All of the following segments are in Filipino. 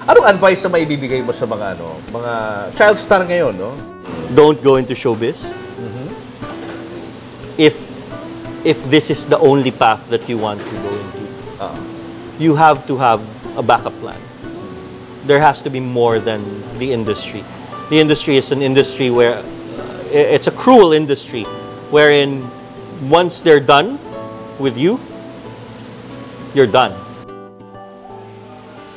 Anong advice na maibibigay mo sa mga mga child star ngayon, no? Don't go into showbiz. If this is the only path that you want to go into, you have to have a backup plan. There has to be more than the industry. The industry is an industry where it's a cruel industry, wherein once they're done with you, you're done.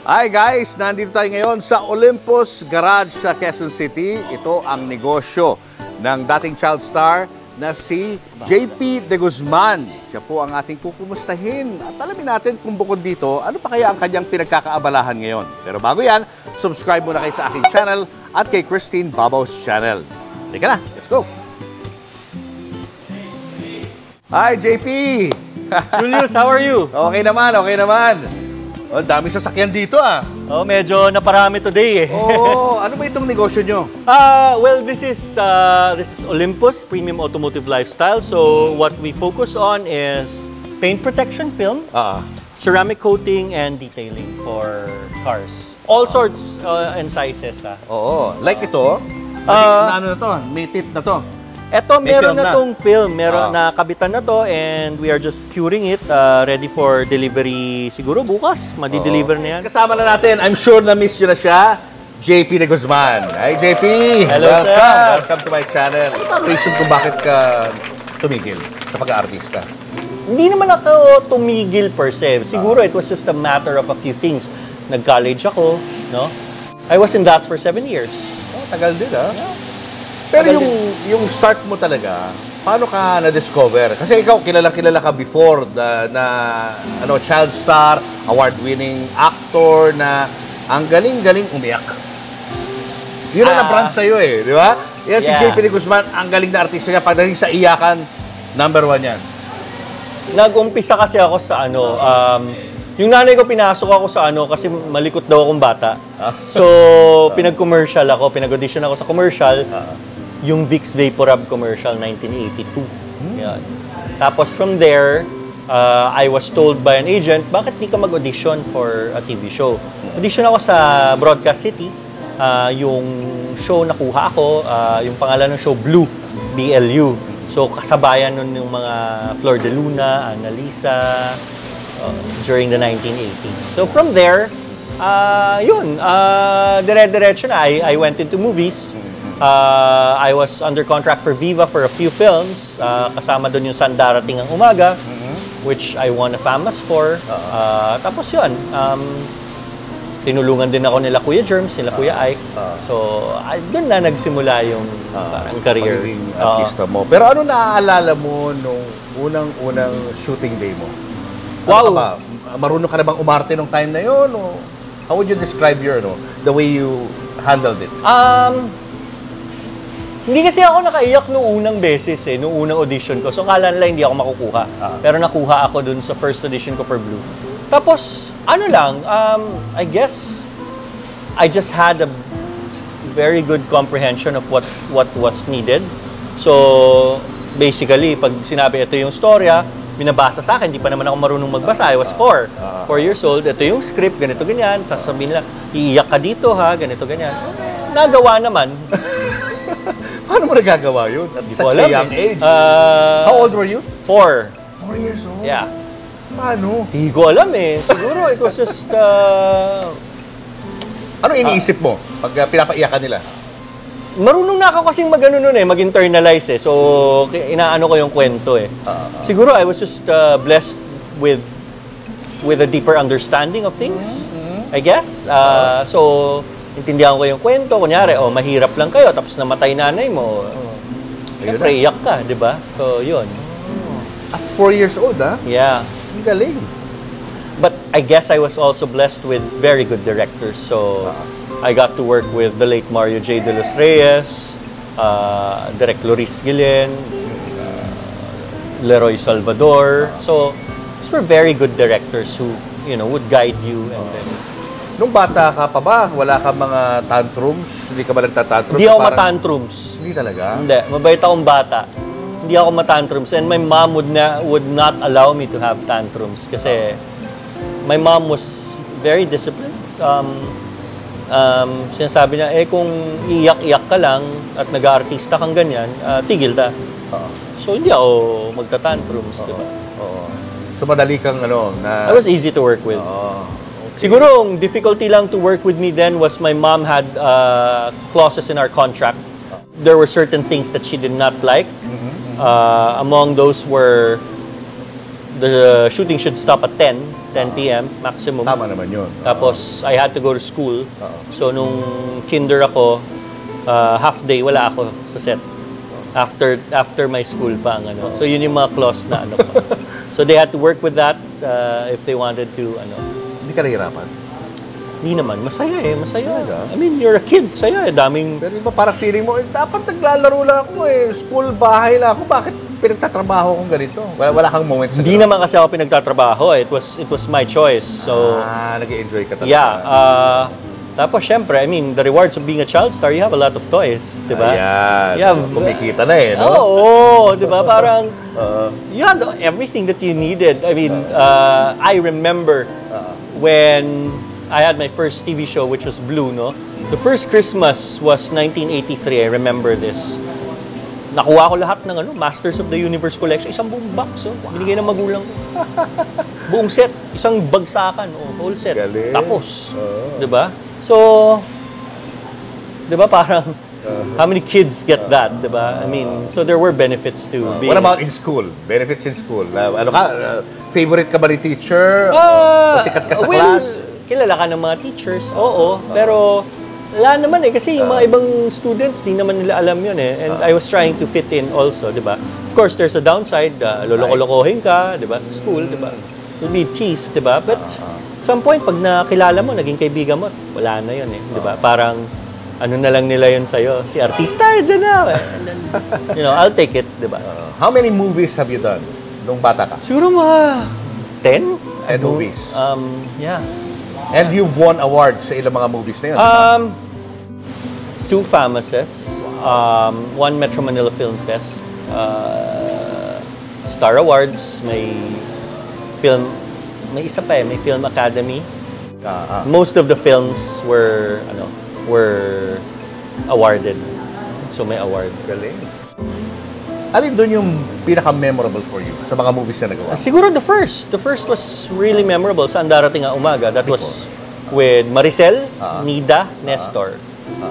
Hi guys, nandito tayo ngayon sa Olympus Garage sa Quezon City. Ito ang negosyo ng dating child star na si JP De Guzman. Siya po ang ating kukumustahin at alamin natin kung bukod dito, ano pa kaya ang kanyang pinagkakaabalahan ngayon. Pero bago yan, subscribe muna kayo sa aking channel at kay Christine Babau's channel. Halika na, let's go! Hi JP! Julius, how are you? Okay naman, okay naman. Oh, dami sasakyan dito Oh, medyo naparami today Oh, ano ba itong negosyo nyo? Well, this is Olympus Premium Automotive Lifestyle. So what we focus on is paint protection film, ceramic coating, and detailing for cars. All sorts and sizes. Oo, like ito. Ano na to? Mated na to. Eto, meron na tong film. Meron na kabitan na to and we are just curing it. Ready for delivery siguro bukas. Madi-deliver na yan. Kasama na natin. I'm sure na-miss nyo na siya. JP De Guzman. Hi, JP! Hello, welcome. sir! Welcome to my channel. Ano ang reason kung bakit ka tumigil sa pag-aartista? Hindi naman ako tumigil per se. Siguro it was just a matter of a few things. Nag-college ako, no? I was in that for 7 years. Oh, tagal din, Pero yung start mo talaga, paano ka na-discover? Kasi ikaw, kilala ka before na child star, award-winning actor na ang galing-galing umiyak. Yun ang na-brand sa'yo di ba? Yan si JP De Guzman, ang galing na artista niya. Pagdating sa iyakan, number 1 yan. Nag-umpisa kasi ako sa yung nanay ko pinasok ako sa kasi malikot daw akong bata. So, pinag-commercial ako, pinag-audition ako sa commercial. Yung Vicks Vaporub commercial 1982. Yan. Tapos from there, I was told by an agent, bakit di ka mag-audition for a TV show? Audition ako sa Broadcast City. Yung show nakuha ako, yung pangalan ng show Blue, BLU. So kasabayan nun yung mga Flor de Luna, Annalisa, during the 1980s. So from there, dire-diretso na. I went into movies. I was under contract for Viva for a few films. Kasama doon yung San Darating ang Umaga, which I won a FAMAS for. Tapos yun, tinulungan din ako nila Kuya Germs, nila Kuya Ike. So, doon na nagsimula yung parang career. Pagiging artista mo. Pero ano naaalala mo nung unang shooting day mo? Wow! Ano ka ba? Marunong ka na bang umarte nung time na yun? O how would you describe the way you handled it? Hindi kasi ako nakaiyak nung unang beses nung unang audition ko. So, kala nila hindi ako makukuha. Pero nakuha ako dun sa first audition ko for Blue. Tapos, I guess, I just had a very good comprehension of what was needed. So, basically, pag sinabi ito yung storya, binabasa sa akin, hindi pa naman ako marunong magbasa. I was 4 years old. Ito yung script, ganito, ganyan. Sasabihin nila, iiyak ka dito ganito, ganyan. Nagawa naman. Paano mo nagagawa yun? At such a young age. How old were you? 4. 4 years old? Yeah. Paano? Hindi ko alam Siguro it was just... Ano iniisip mo pag pinapaiyakan nila? Marunong na ako kasing mag-internalize So, inaano ko yung kwento Siguro I was just blessed with a deeper understanding of things, I guess. So, intindihan ko yung kwento. Kunyari, mahirap lang kayo, tapos namatay nanay mo. Siyempre, iyak ka, di ba? So, yun. At 4 years old, Yeah. Ang galing. But I guess I was also blessed with very good directors. So, I got to work with the late Mario J. De Los Reyes, Direk Loris Guillen, Leroy Salvador. So, these were very good directors who, would guide you and then... Nung bata ka pa ba, wala ka mga tantrums? Hindi ka ba nagtatantrums? Hindi ako matantrums. Hindi talaga? Hindi. Mabait akong bata. Hindi ako matantrums. And my mom would not allow me to have tantrums. Kasi my mom was very disciplined. Sinasabi niya, kung iyak-iyak ka lang at nag-aartista kang ganyan, tigil ta. So, hindi ako magta-tantrums, di ba? So, madali kang na... I was easy to work with. Siguro, ang difficulty lang to work with me then was my mom had clauses in our contract. There were certain things that she did not like. Among those were the shooting should stop at 10 p.m. maximum. Tama naman yun. Tapos, I had to go to school. So, nung kinder ako, half day, wala ako sa set. After my school pa ang ano. So, yun yung mga clause na ano ko. So, they had to work with that if they wanted to, ano. Hindi ka nahihirapan? Hindi naman. Masaya Masaya. I mean, you're a kid. Saya daming... Pero iba parang feeling mo, dapat naglalaro lang ako School, bahay lang ako. Bakit pinagtatrabaho kong ganito? Wala kang moments na Hindi naman kasi ako pinagtatrabaho. It was my choice. So, nag-enjoy ka talaga. Yeah. Tapos, syempre, I mean, the rewards of being a child star, you have a lot of toys, di ba? Ayan. Kumikita na no? Oo, di ba? Parang, you had everything that you needed. I mean, I remember when I had my first TV show, which was Blue, no? The first Christmas was 1983, I remember this. Nakuha ko lahat ng Masters of the Universe Collection. Isang buong box, binigay ng magulang ko. Buong set, isang bagsakan, whole set. Galing. Tapos, di ba? So, di ba parang, how many kids get that, di ba? I mean, so there were benefits to being... What about in school? Benefits in school? Favorite ka ba ni teacher? Sikat ka sa class? Kilala ka ng mga teachers, oo. Pero, wala naman kasi yung mga ibang students, di naman nila alam yun And I was trying to fit in also, di ba? Of course, there's a downside. Loloko-lokohin ka, di ba? Sa school, di ba? You'll be teased, di ba? But, at some point, pag nakilala mo, naging kaibigan mo, wala na yun di ba? Parang, ano na lang nila yun sa'yo? Si artista, dyan na. And then, I'll take it, di ba? How many movies have you done nung bata ka? Siguro mga 10? 10 movies? Yeah. And you've won awards sa ilang mga movies na yun? 2 FAMASes, 1 Metro Manila Film Fest, Star Awards, may isa pa may Film Academy. Most of the films were awarded. So may award. Galing. Alin doon yung pinaka-memorable for you sa mga movies na nagawa? Siguro the first. The first was really memorable. Saan Darating ang Umaga. That was with Maricel, Nida, Nestor,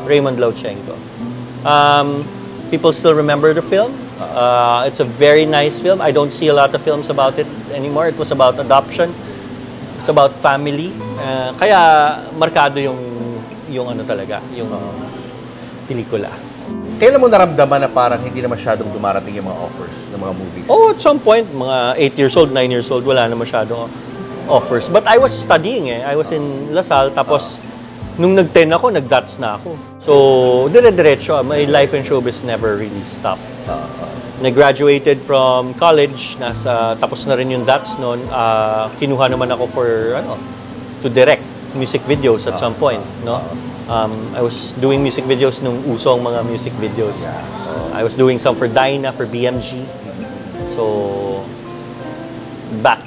Raymond Lauchenko. People still remember the film. It's a very nice film. I don't see a lot of films about it anymore. It was about adoption. It's about family. Kaya markado yung ano talaga, yung pelikula. Kailan mo naramdaman na parang hindi na masyadong dumarating yung mga offers ng mga movies? At some point, mga 8 years old, 9 years old, wala na masyadong offers. But I was studying I was in LaSalle, tapos nung nag-10 ako, nag-DOTS na ako. So, dire-diretso, my life in showbiz never really stopped. Nag-graduated from college, tapos na rin yung DOTS noon. Kinuha naman ako to direct music videos at some point, no? I was doing music videos nung usong mga music videos. I was doing some for Dyna, for BMG. So, back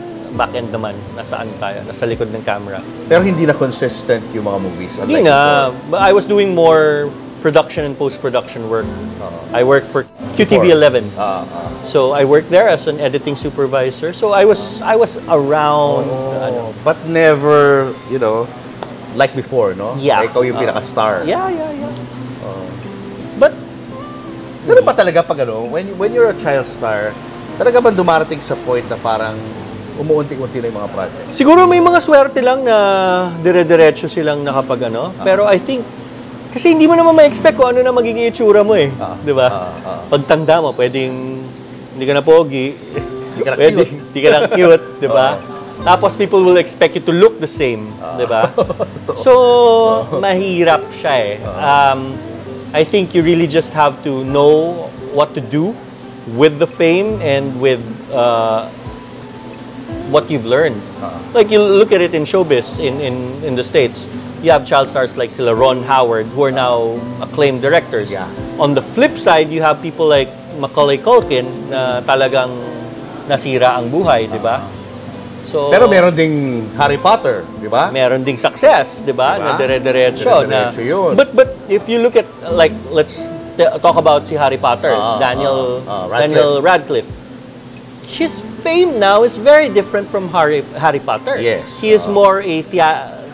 end naman, nasaan tayo? Nasa likod ng camera. Pero hindi na consistent yung mga movies? Hindi na. But I was doing more production and post-production work. I worked for QTV11. So, I worked there as an editing supervisor. So, I was around... but never, like before, no? Yeah. Ikaw yung pinaka-star. Yeah. But, ganun ba talaga pag when you're a child star, talaga ba dumarating sa point na parang umuunti-unti na yung mga project? Siguro may mga swerte lang na dire-diretso silang nakapag Pero I think, kasi hindi mo naman ma-expect kung ano na magiging itsura mo di ba? Pagtanda mo, pwedeng hindi ka na pogi, hindi ka na cute, di ba? Tapos people will expect you to look the same, di ba? So, mahirap siya I think you really just have to know what to do with the fame and with what you've learned. Like you look at it in showbiz in the States, you have child stars like sila Ron Howard who are now acclaimed directors. Yeah. On the flip side, you have people like Macaulay Culkin na talagang nasira ang buhay, di ba? So, Pero meron ding Harry Potter, di ba? meron ding success, 'di ba? Diba? Na dire-diretso na. Dire-diretso yun. But if you look at like let's talk about si Harry Potter, Daniel Radcliffe. His fame now is very different from Harry Potter. Yes. He is more a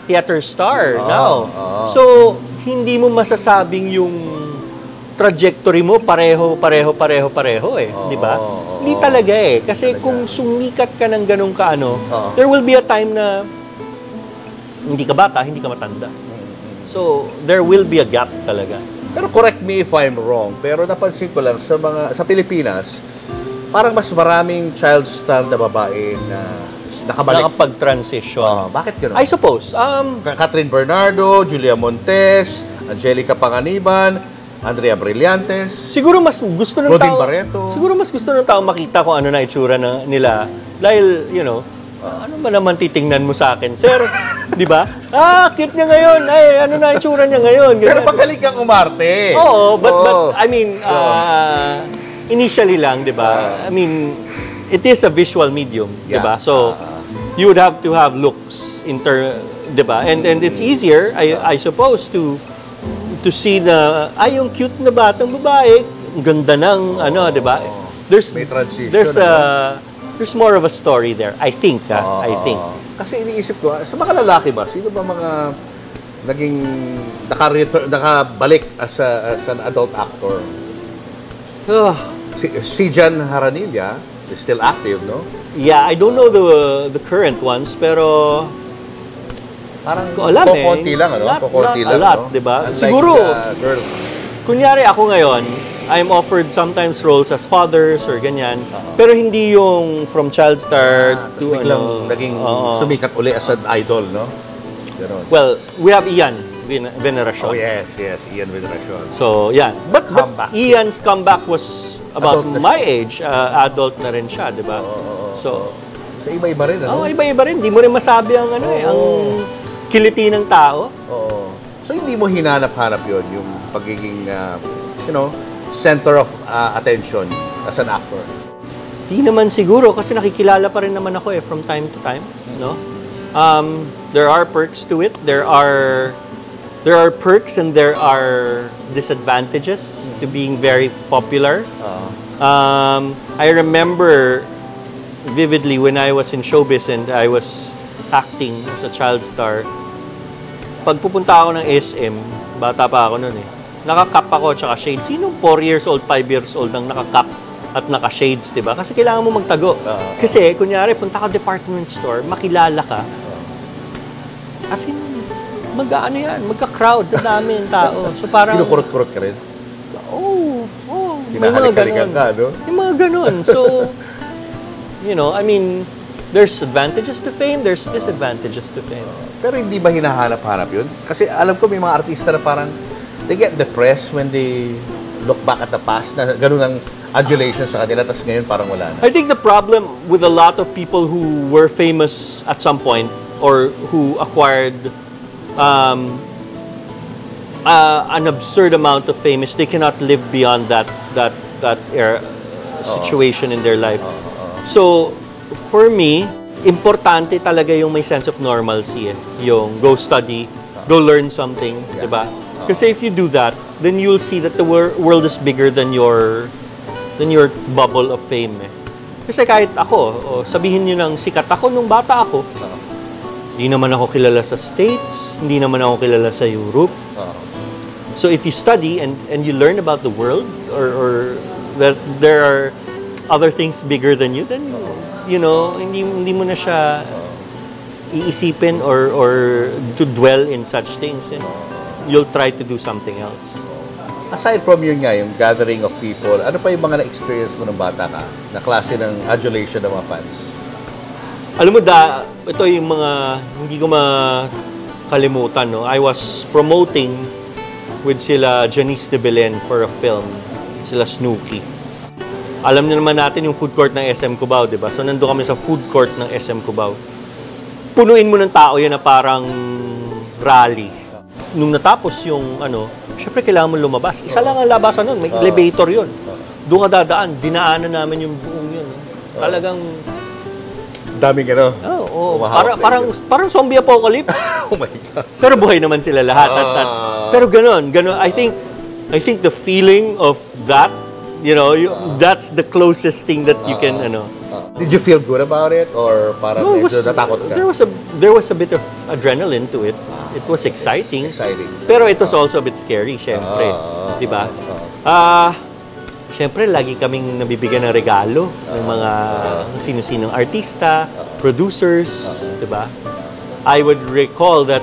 theater star now. So, hindi mo masasabing yung trajectory mo pareho eh, di ba? Hindi talaga eh. Kasi kung sumikat ka ng ganun kaano, there will be a time na hindi ka bata, hindi ka matanda. So, there will be a gap talaga. Pero correct me if I'm wrong, pero napansin ko lang sa Pilipinas, parang mas maraming child star na babae na nakabalik. Nakapag-transition. Bakit gano'n? I suppose. Catherine Bernardo, Julia Montes, Angelica Panganiban, Andrea Brillantes. Siguro mas gusto ng Rodin tao. Barreto. Siguro mas gusto ng tao makita kung ano na itsura nila. Dahil, you know, ano ba naman titingnan mo sa akin, sir? Di ba? Cute niya ngayon. Ay, ano na itsura niya ngayon? Ganyan. Pero pagaling kang umarte. Oo, but I mean, initially lang, di ba? I mean, it is a visual medium, di ba? So, you would have to have looks, di ba? And it's easier, I suppose, to see na, yung cute na batang babae, ang ganda ng, ano, di ba? May transition. There's more of a story there, I think, I think. Kasi iniisip ko, sa mga lalaki ba, sino ba mga naging nakabalik as an adult actor? Si Jan Haranilla is still active, no? Yeah, I don't know the current ones, pero parang alam konti lang, ano? Konti lang, a lot, no? di ba? Unlike Siguro, girls. kunyari ako ngayon, I'm offered sometimes roles as fathers or ganyan, pero hindi yung from child star to biglang naging sumikat uli as an idol, no? Ganon. Well, we have Ian Veneracion. Oh, yes, Ian Veneracion. So, yeah. But Ian's comeback was about Adult my age. Adult na rin siya, di ba? So, iba-iba rin, ano? Iba-iba rin. Di mo rin masabi ang, ang kiliti ng tao. Oo. So, hindi mo hinanap-hanap yun, yung pagiging, center of attention as an actor? Di naman siguro, kasi nakikilala pa rin naman ako from time to time, no? There are perks to it. There are perks and there are disadvantages to being very popular. I remember vividly when I was in showbiz and I was acting as a child star. Pag pupunta ako ng SM, bata pa ako noon nakakap ako tsaka shades. Sinong 4 years old, 5 years old ang nakakap at naka-shades, diba? Kasi kailangan mo magtago. Kasi, kunyari, punta ka department store, makilala ka. As in, magka-crowd, dami yung tao. So, parang... Kinukurot-kurot ka rin? May mga ganon. May mga ganon. So, I mean, there's advantages to fame, there's disadvantages to fame. Pero hindi ba hinahanap-hanap yun? Kasi alam ko may mga artista na parang they get depressed when they look back at the past na ganun ang adulation sa kanila, tapos ngayon parang wala na. I think the problem with a lot of people who were famous at some point or who acquired an absurd amount of fame is they cannot live beyond that era, situation in their life. So, for me, importante talaga yung may sense of normalcy. Yung go study, go learn something, diba? Kasi if you do that, then you'll see that the world is bigger than your bubble of fame. Kasi kahit ako, sabihin nyo ng sikat ako nung bata ako, hindi naman ako kilala sa States, hindi naman ako kilala sa Europe. So if you study and you learn about the world or that there are other things bigger than you, then hindi mo na siya iisipin or to dwell in such things. You'll try to do something else. Aside from yun nga, yung gathering of people, ano pa yung mga na-experience mo ng bata ka na klase ng adulation ng mga fans? Alam mo, ito yung mga hindi ko makalimutan. No? I was promoting with sila Janice de Belen for a film, sila Snooki. Alam niyo naman natin yung food court ng SM Cubao, di ba? So, nandun kami sa food court ng SM Cubao. Punuin mo ng tao yan na parang rally. Nung natapos yung syempre kailangan mo lumabas. Isa lang ang labasan nun, may elevator yun. Doon ka dadaan, dinaanan namin yung buong yun. Talagang Daming ano. Umahawak sa inyo. Parang zombie apocalypse. Oh my God. Pero buhay naman sila lahat. Pero ganun. I think the feeling of that, that's the closest thing that you can, Did you feel good about it? Or parang medyo natakot ka? There was a bit of adrenaline to it. It was exciting. Pero it was also a bit scary, syempre. Diba? Syempre, lagi kaming nabibigyan ng regalo ng mga sino-sinong artista, producers, diba? I would recall that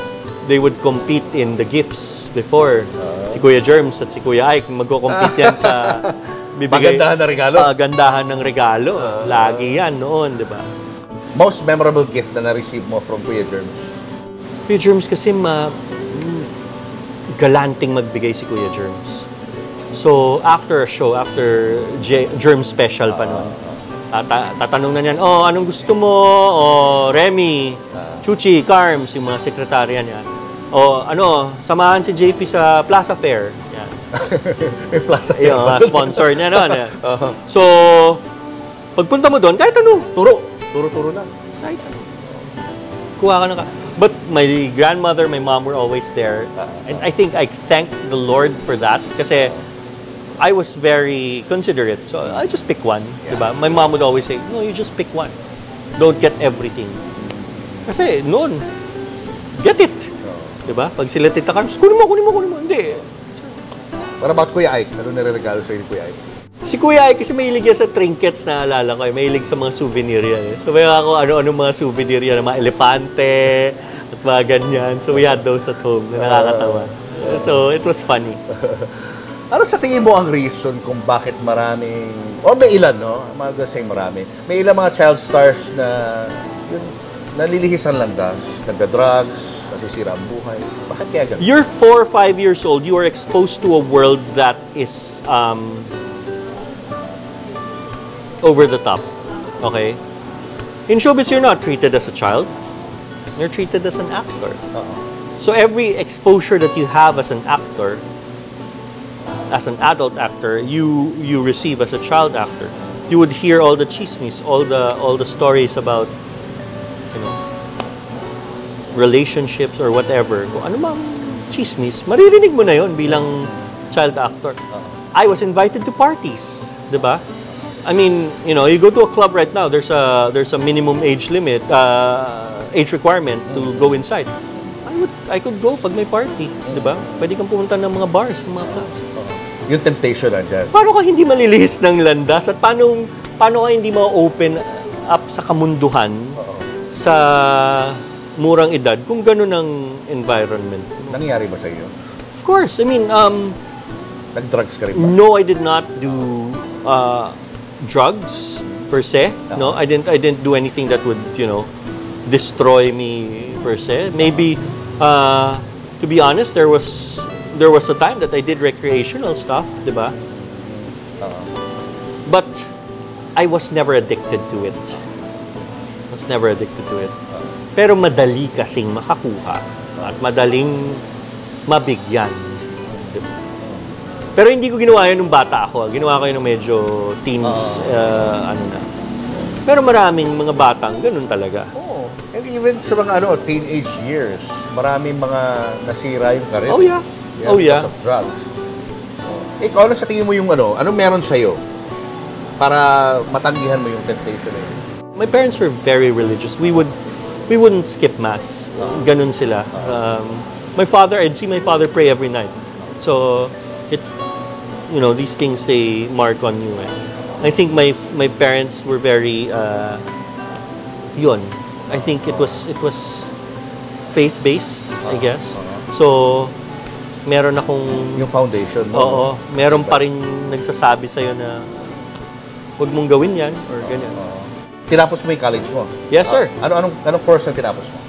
they would compete in the gifts before. Si Kuya Germs at si Kuya Ike, magko-compete yan sa Pagandahan ng regalo? Pagandahan ng regalo. Lagi yan noon, diba? Most memorable gift na na-receive mo from Kuya Germs? Kuya Germs kasi galanting magbigay si Kuya Germs. So, after a show, after Germs special pa noon, tatanong na niyan, anong gusto mo? Remy, Chuchi, Carms, yung mga sekretarya niya. Samahan si JP sa Plaza Fair. Yan. Plaza Fair. Yung sponsor niya noon. So, pagpunta mo doon, kahit ano. Turo lang. Kahit ano. Kuha ka na ka. But my grandmother, my mom were always there. And I think I thank the Lord for that. Kasi I was very considerate. So I just pick one. Diba? My mom would always say, no, you just pick one. Don't get everything. Kasi noon, get it. Diba? Pag sila Tita Carms, kunin mo. Hindi. What about Kuya Ike? Ano nire-regalo sa'yo ni Kuya Ike? Si Kuya Ike kasi mahilig yan sa trinkets na alala ko. Mahilig sa mga souvenir yan. So may ako ano-ano mga souvenir yan, mga elepante at mga ganyan. So we had those at home na nakakatawa. So it was funny. Ano sa tingin mo ang reason kung bakit maraming, or may ilan, no? I'm not gonna say marami. May ilang mga child stars na nalilihis ang landas, nagda-drugs, nasisira ang buhay. Bakit kaya ganun? You're 4 or 5 years old, you are exposed to a world that is over the top. Okay? In showbiz, you're not treated as a child. You're treated as an actor. So every exposure that you have as an actor, as an adult actor, you receive as a child actor. You would hear all the chismes, all the stories about, relationships or whatever. Kung ano mang chismis, maririnig mo na yon bilang child actor. I was invited to parties, diba? I mean, you go to a club right now, there's a minimum age limit, age requirement to go inside. I could go pag may party, diba? Pwede kang pumunta ng mga bars, ng mga clubs. Yung temptation nandiyan. Paano ka hindi malilihis ng landas at paano ka hindi ma-open up sa kamunduhan sa murang edad kung gano'n ang environment? Nangyari ba sa iyo? Of course. I mean, nag-drugs ka rin ba? No, I did not do drugs per se. No, I didn't do anything that would, destroy me per se. Maybe, to be honest, there was a time that I did recreational stuff, diba? But I was never addicted to it. Pero madali kasing makakuha at madaling mabigyan. Diba? Pero hindi ko ginawa yun nung bata ako. Ginawa ko yun nung medyo teens, na. Pero maraming mga batang ganun talaga. And even sa mga teenage years, maraming mga nasira yung karir. Oh yeah. Because of drugs. Ikaw, ano sa tingin mo yung anong meron sa'yo para matanggihan mo yung temptation na yun? My parents were very religious. We wouldn't skip mass. Ganun sila. I'd see my father pray every night. So, these things, they mark on you. I think my parents were very, I think it was faith-based, I guess. So, meron akong... Yung foundation mo. Oo. Meron pa rin nagsasabi sa'yo na huwag mong gawin yan or ganyan. Tinapos mo yung college mo? Yes, sir. Anong course na tinapos mo?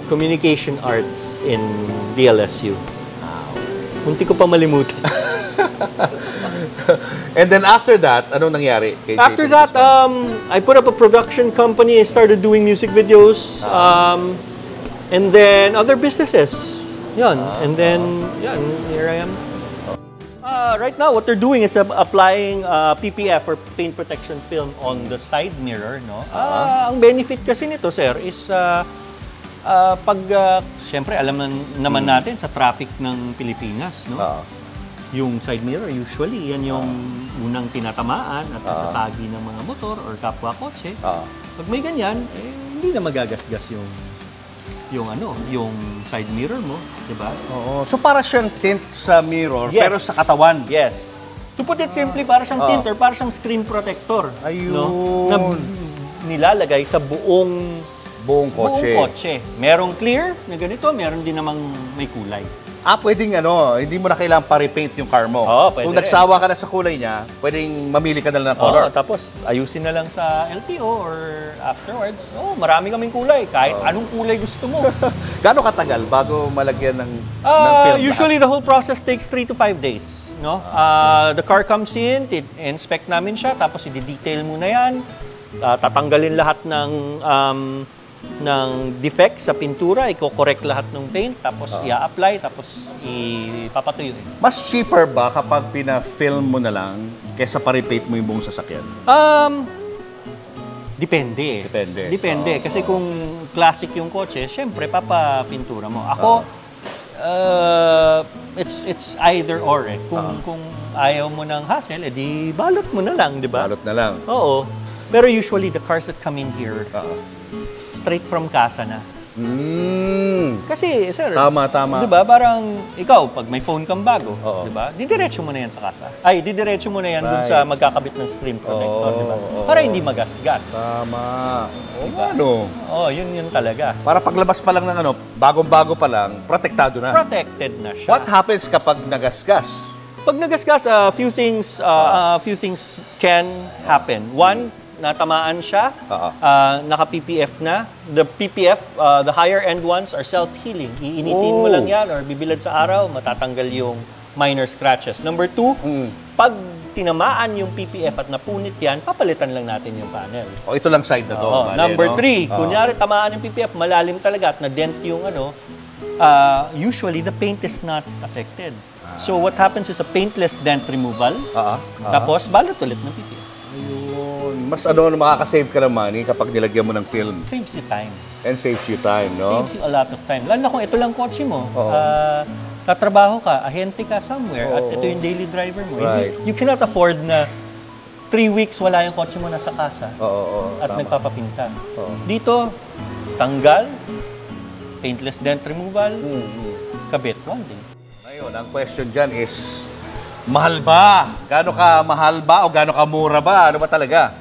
Communication Arts in DLSU. Munti ko pa malimutan. And then after that, anong nangyari kay After JP that, Guzman? I put up a production company. I started doing music videos. And then other businesses. And then, here I am. Right now, what they're doing is applying PPF or paint protection film on the side mirror, no? Ang benefit kasi nito, sir, is siyempre, alam naman natin sa traffic ng Pilipinas, no? Yung side mirror, usually, yan yung unang tinatamaan at nasasagi ng mga motor or kapwa kotse. Pag may ganyan, hindi na magagasgas yung side mirror mo, di ba? Oo. So para siyang tint sa mirror, Yes. pero sa katawan. Yes. To put it simply, para siyang tint or para siyang screen protector. Ayun. No? Na nilalagay sa buong kotse. Merong clear na ganito, meron din namang may kulay. Pwedeng hindi mo na kailangang pa-repaint yung car mo. Pwede Kung rin. nagsawa ka na sa kulay niya, pwedeng mamili ka na lang ng color. Tapos ayusin na lang sa LTO or afterwards. Marami kaming kulay. Kahit anong kulay gusto mo. Gaano katagal bago malagyan ng film? Usually, the whole process takes 3 to 5 days. No? The car comes in, inspect namin siya, tapos i-detail muna yan. Tatanggalin lahat ng defect sa pintura, i-correct lahat ng paint, tapos i-apply, tapos ipapatuyuin. Mas cheaper ba kapag pina-film mo na lang kaysa pa-repaint mo yung buong sasakyan? Depende. Depende. Kasi kung classic yung kotse, syempre papapintura mo. Ako, it's either or eh. Kung ayaw mo ng hassle, edi balot mo na lang, di ba? Balot na lang. Oo. Pero usually, the cars that come in here, straight from casa na. Kasi, sir, Tama. di ba, parang ikaw, pag may phone kang bago, di ba, didiretso mo na yan sa casa. Ay, didiretso mo na yan dun sa magkakabit ng screen protector, di ba? Para hindi magasgas. Tama. Diba? Yun talaga. Para paglabas pa lang ng bagong-bago pa lang, protektado na. Protected na siya. What happens kapag nagasgas? Pag nagasgas, a few things can happen. One, natamaan siya, naka-PPF na. The PPF, the higher-end ones are self-healing. Iinitin mo lang yan or bibilad sa araw, matatanggal yung minor scratches. Number 2, pag tinamaan yung PPF at napunit yan, papalitan lang natin yung panel. Ito lang side na to. Number 3, kunyari tamaan yung PPF, malalim talaga at na-dent yung usually the paint is not affected. So what happens is a paintless dent removal, tapos balot ulit ng PPF. Ayun. Mas makakasave ka ng money kapag nilagyan mo ng film. Saves you time. And saves you time, no? Saves you a lot of time. Lalo na kung ito lang kotse mo, tatrabaho ka, ahente ka somewhere, at ito yung daily driver mo. Right. You cannot afford na 3 weeks wala yung kotse mo nasa kasa at tama. nagpapapinta. Dito, tanggal, paintless dent removal, kabit, 1 day. Ngayon, ang question dyan is, mahal ba? Gaano ka mahal ba o gaano ka mura ba? Ano ba talaga?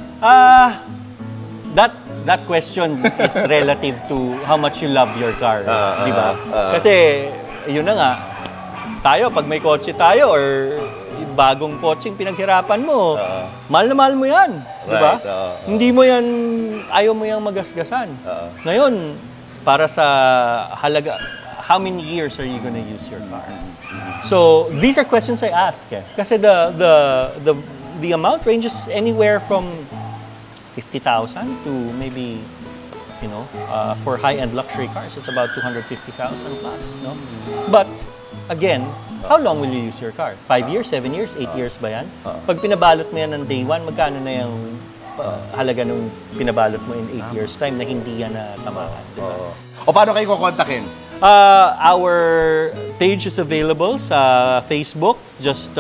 That question is relative to how much you love your car, di ba? Kasi yun na nga, tayo pag may kotse tayo or bagong kotseng pinaghirapan mo, mahal na mahal mo yan, di ba? Hindi mo yan, ayaw mo yang magasgasan. Ngayon, para sa halaga, how many years are you gonna use your car? So these are questions I ask. Kasi the amount ranges anywhere from 50,000 to maybe, for high-end luxury cars, it's about 250,000 plus, no? But again, how long will you use your car? 5 years, 7 years, 8 years ba yan? Pag pinabalot mo yan ng day 1, magkano na yung halaga nung pinabalot mo in 8 years time na hindi yan na tamaan? Diba? O paano kayo kukontakin? Our page is available sa Facebook. Just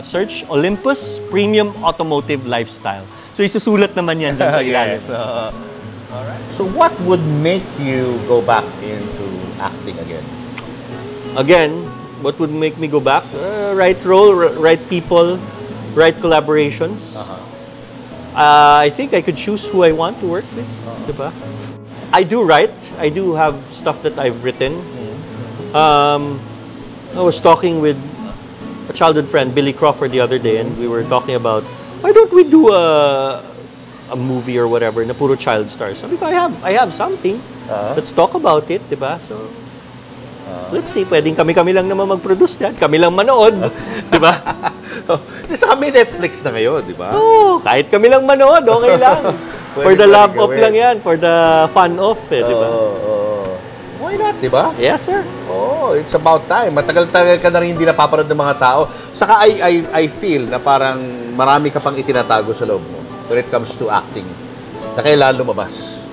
search Olympus Premium Automotive Lifestyle. So isusulat naman yan dyan sa ilalim. So what would make you go back into acting again? Again, what would make me go back? Right role, right people, right collaborations. I think I could choose who I want to work with. Diba? I do write. I do have stuff that I've written. I was talking with a childhood friend, Billy Crawford, the other day, and we were talking about, why don't we do a movie or whatever na puro child stars? Sabi ko, I have something. Let's talk about it, diba? So, let's see, pwedeng kami lang naman mag-produce yan. Kami lang manood, diba? Sa kami Netflix na ngayon, di ba? Kahit kami lang manood, okay lang. For the love of lang yan, for the fun of, di ba? Why not, di ba? Yes, sir. Oh, it's about time. Matagal-tagal ka na rin hindi napapanood ng mga tao. Saka I feel na parang marami ka pang itinatago sa loob mo when it comes to acting na kailangan lumabas.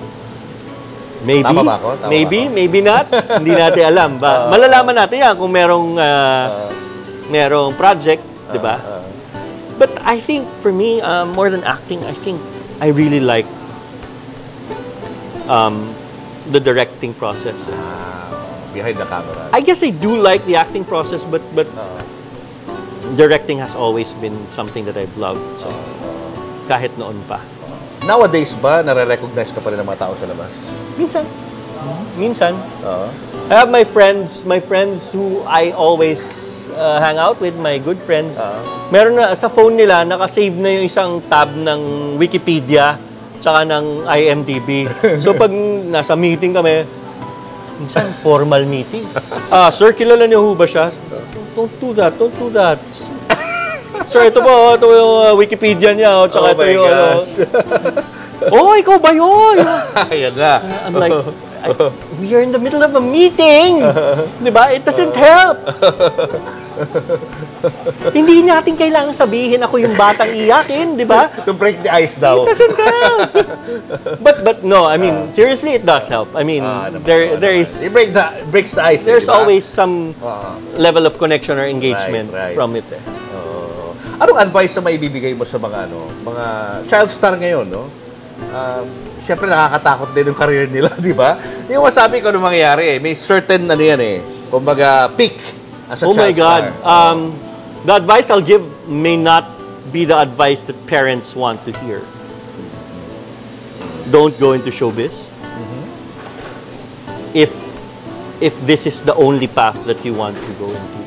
Maybe. Tama ba ako? Tama maybe, ba ako? maybe not. Hindi natin alam. Malalaman natin yan kung merong project, di ba? But I think, for me, more than acting, I think I really like the directing process. Behind the camera. I guess I do like the acting process, but directing has always been something that I've loved. So, kahit noon pa. Nowadays ba, nare-recognize ka pa rin ng mga tao sa labas? Minsan. Minsan. I have my friends who I always hang out with, my good friends. Meron na, sa phone nila, nakasave na yung isang tab ng Wikipedia tsaka ng IMDb. So pag nasa meeting kami, minsan formal meeting. Sir, kilala niyo ho ba siya? Don't do that, don't do that. Sir, ito po, ito yung Wikipedia niya, tsaka ito yung oh, ikaw ba yun? Ayan na. I'm like, we are in the middle of a meeting. Diba? It doesn't help. Hindi natin kailangan sabihin ako yung batang iyakin, di ba? To break the ice daw. It doesn't help. But no, I mean, seriously, it does help. I mean, there is... It breaks the ice. There's diba? always some level of connection or engagement from it. Anong advice na maibibigay mo sa mga mga child star ngayon, no? Siyempre nakakatakot din yung career nila, di ba? Yung masabi ko anong mangyayari may certain kumbaga peak as a child star. Oh my God. The advice I'll give may not be the advice that parents want to hear. Don't go into showbiz. If this is the only path that you want to go into,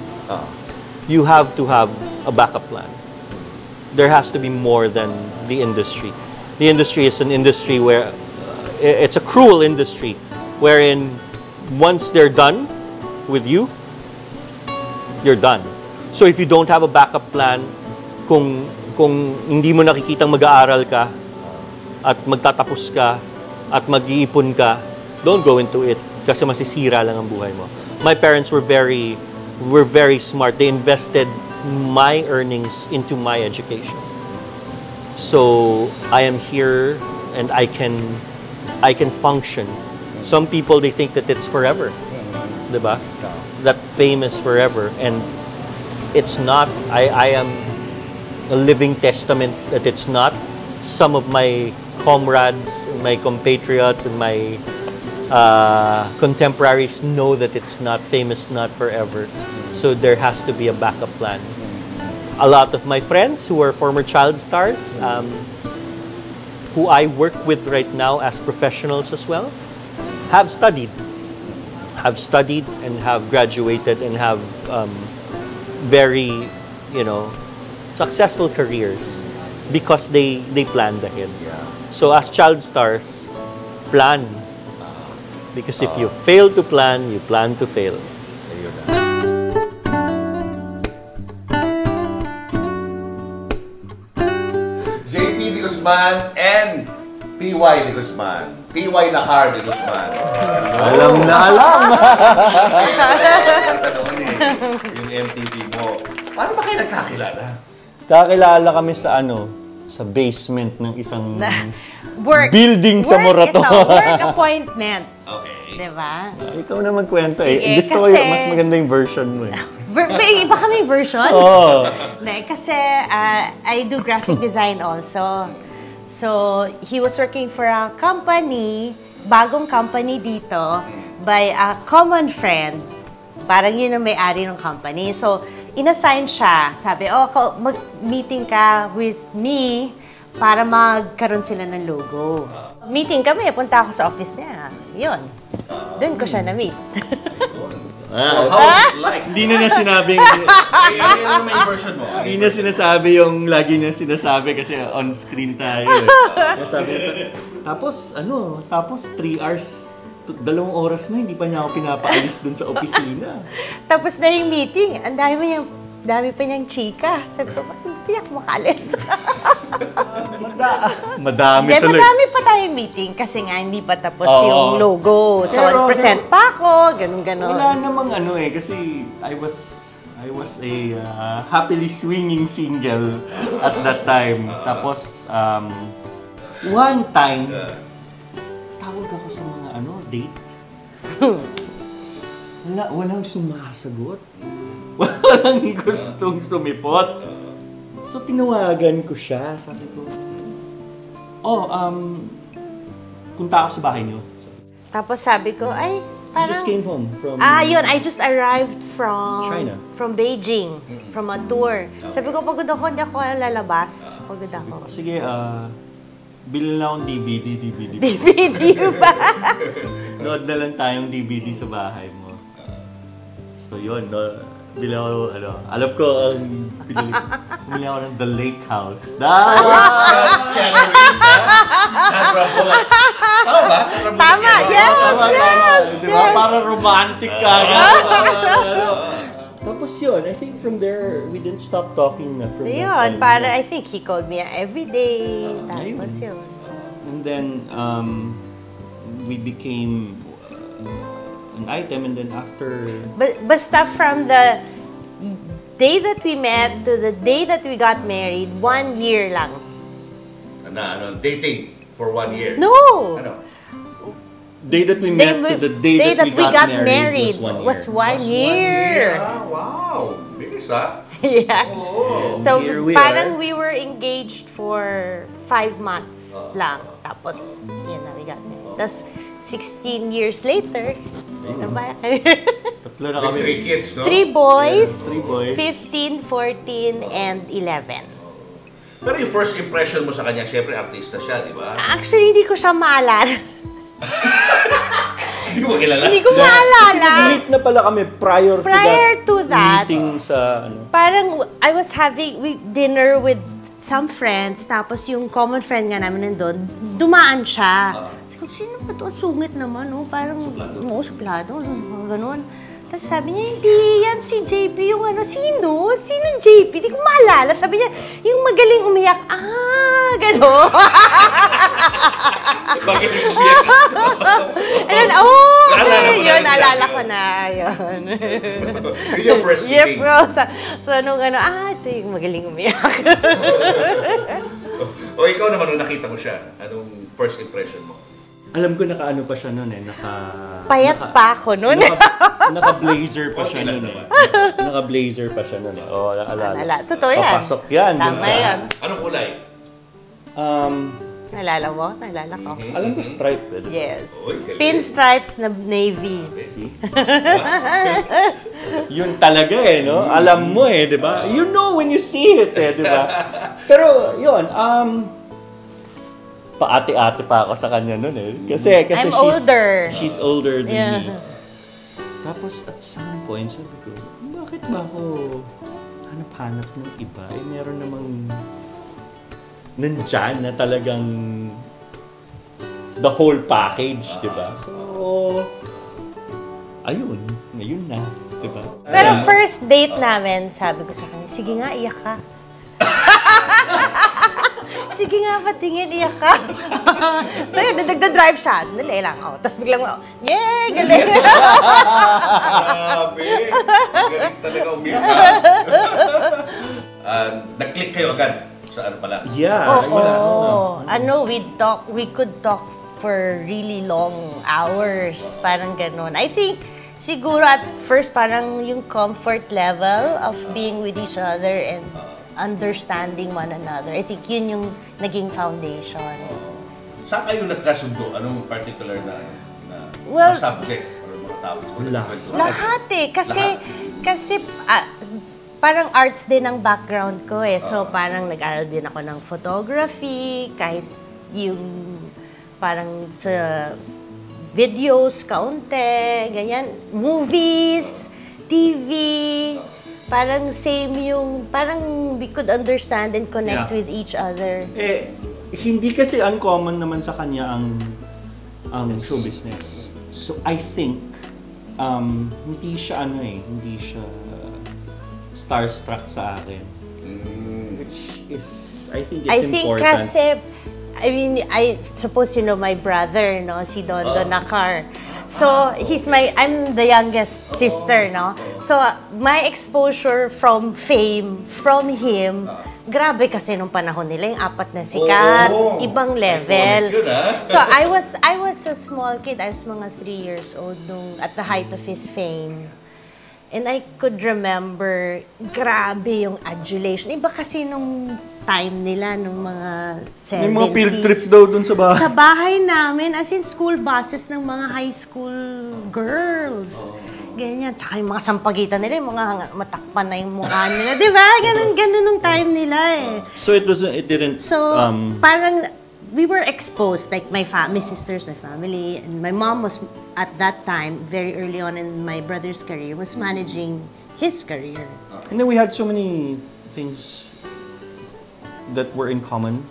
you have to have a backup plan. There has to be more than the industry. The industry is an industry where it's a cruel industry, wherein once they're done with you, you're done. So if you don't have a backup plan, kung hindi mo nakikitang mag-aaral ka at magtatapos ka at mag-iipon ka, don't go into it kasi masisira lang ang buhay mo. My parents were very smart. They invested my earnings into my education. So I am here and I can function. Some people, they think that it's forever. Diba? That fame is forever, and it's not. I am a living testament that it's not. Some of my comrades, my compatriots, and my contemporaries know that it's not. Fame is not forever. So there has to be a backup plan. A lot of my friends who are former child stars, who I work with right now as professionals as well, have studied and have graduated and have very, successful careers because they planned ahead. Yeah. So as child stars, plan. Because if you fail to plan, you plan to fail. Ayun na. JP De Guzman and PY De Guzman. PY Nakar De Guzman. Alam na alam! Yung MTV mo. Paano ba kayo nagkakilala? Kakilala kami sa sa basement ng isang building sa Work Morato. work appointment. Okay. Diba? Ikaw na magkwento Sige, Gusto ko yung mas maganda yung version mo May iba kami version? Oo. Kasi I do graphic design also. So, he was working for a company, bagong company dito, by a common friend. Parang yun ang may-ari ng company. So, inassign siya. Sabi, mag-meeting ka with me para magkaroon sila ng logo. Meeting kami, punta ako sa office niya. Yun. Doon ko siya na-meet. So, how was it like? Hindi na sinabing... Ano naman yung version mo? Hindi na sinasabi yung lagi niya sinasabi kasi on-screen tayo. Sabi niya, tapos 3 hours, 2 oras na, hindi pa niya ako pinapaalis dun sa opisina. Tapos na yung meeting, ang dami niyang dami pa niyang chika. Sabi ko, bakit hindi ako makalis? Madami Then, tuloy. madami pa tayong meeting kasi nga hindi pa tapos yung logo. So, Pero- present pa ako, ganun-ganun. Wala namang ano eh, kasi I was a happily swinging single at that time. Tapos, one time, tawag ako sa mga date. Walang sumasagot. Walang gustong sumipot. So, tinawagan ko siya. Sabi ko, punta ako sa bahay niyo. Tapos sabi ko, ay, I just parang... came home from... yun, I just arrived from... China. From Beijing, from a tour. Sabi ko, pagod ako, hindi ako lalabas. Pagod ako. Sige, bilhin lang akong DVD. DVD pa. Nood na lang tayong DVD sa bahay mo. So yun, bili ako, alam ko, bili ako ng The Lake House. Keanu Reeves, Sandra Bullock. Tama ba? Sandra Bullock. Tama, yes, yes, Diba? Para romantic ka. Tapos yun, I think from there, we didn't stop talking na from that Ayun, time. para I think he called me every day. Tapos yun. And then, we became an item, and then after... Basta from the day that we met to the day that we got married, 1 year lang. Dating for 1 year. No! Ano? Day that we met to the day that we got married was 1 year. Wow! Bilis Yeah. Oh. So Here we parang are. we were engaged for 5 months lang. Tapos, yun na, we got married. Tapos, 16 years later, Tatlo na kami. 3 kids, no? 3 boys, Three boys. 15, 14, and 11. Pero yung first impression mo sa kanya, syempre artista siya, di ba? Actually, hindi ko siya maalala. Hindi mo kilala? Hindi ko maalala. Kasi nag-meet na pala kami prior to that, meeting sa parang I was having dinner with some friends, tapos yung common friend nga namin nandun, dumaan siya. Sabi ko, sino ba ito? Ang sungit naman, no? Parang, suplado, ganun. Tapos sabi niya, hindi, yan si JP, yung sino? Sinong JP? Hindi ko maalala. Sabi niya, yung magaling umiyak. Gano'n. Magaling umiyak. And then, yun, naalala ko na, yun. Yun yung first meeting. So, nung ito yung magaling umiyak. O ikaw naman, nung nakita mo siya, anong first impression mo? Alam ko nakaano pa siya noon Payat pa ako noon. Naka-blazer pa siya noon Naka-blazer pa siya noon Oh, naalala. Totoo yan. Papasok yan. Tama yan. Anong kulay? Naalala mo? Naalala ko. Alam ko stripe. Yes. Oy, galing. Pinstripes na navy. See? Yun talaga no? Alam mo di ba? You know when you see it di ba? Pero yun, paate-ate pa ako sa kanya noon Kasi I'm older. She's older than Yeah. me. Tapos at some point, sabi ko, bakit ba ako hanap-hanap ng iba? Meron namang nandyan na talagang the whole package, di ba? So, ayun. Ngayon na, di ba? Pero first date namin, sabi ko sa kanya, sige nga, iyak ka. Sige nga, patingin, iyak ka. So yun, nagda-drive siya. Dali lang. Tapos biglang, yay, galing. Grabe! Galing talaga umiyak. Nag-click kayo agad sa ano pala? Yeah. We could talk for really long hours. Parang ganun. I think, siguro at first, parang yung comfort level of being with each other and understanding one another. I think yun yung naging foundation. Saan kayo nagkasundo? Anong particular na subject or mga topics? Lahat Kasi parang arts din ang background ko So parang nag-aral din ako ng photography, kahit yung parang sa videos, kaunti, ganyan, movies, TV, parang same yung, parang we could understand and connect with each other. Hindi kasi uncommon naman sa kanya ang show business. So I think, hindi siya starstruck sa akin. Which is, I think it's I think important. kasi, I mean, I suppose you know my brother, no? Si Don Nakar. So, I'm the youngest sister, no? So, my exposure from fame, from him, grabe kasi nung panahon nila, yung 4 na sikat, ibang level. So, I was a small kid. I was mga 3 years old nung at the height of his fame. And I could remember, grabe yung adulation. Iba kasi nung time nila, nung mga 70s. May mga field trip daw dun sa bahay. Sa bahay namin, as in school buses ng mga high school girls. Ganyan. Tsaka yung mga sampagitan nila, yung mga matakpan na yung mukha nila. Diba? Ganun nung time nila eh. So it didn't... So, parang we were exposed, like my sisters, my family, and my mom was, at that time, very early on in my brother's career, was managing his career. And then we had so many things that were in common.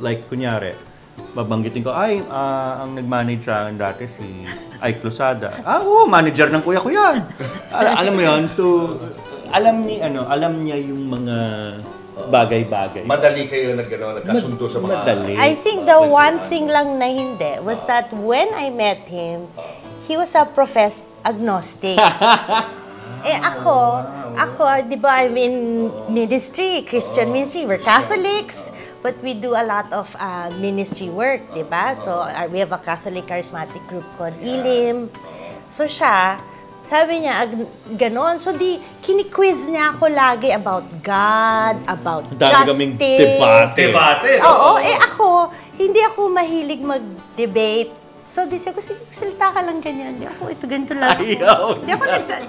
Like, kunyari, babanggitin ko, ang nag-manage sa akin dati si Ike Losada. Oo, manager ng kuya ko yan. Alam mo yun, so, alam niya yung mga bagay-bagay. Madali kayo nagkasundo sa mga... Madali. I think the one thing lang na hindi was that when I met him, he was a professed agnostic. Ako, di ba, I'm in ministry, Christian ministry. We're Catholics, but we do a lot of ministry work, di ba? So, we have a Catholic charismatic group called Elim. So, siya, sabi niya, ganon. So, kini-quiz niya ako lagi about God, about kaming justice. Debate. Oo, ako, hindi ako mahilig mag-debate. So, siya ko, sige, salita ka lang ganyan. Di ako, ito ganito lang. Ayaw. Di ako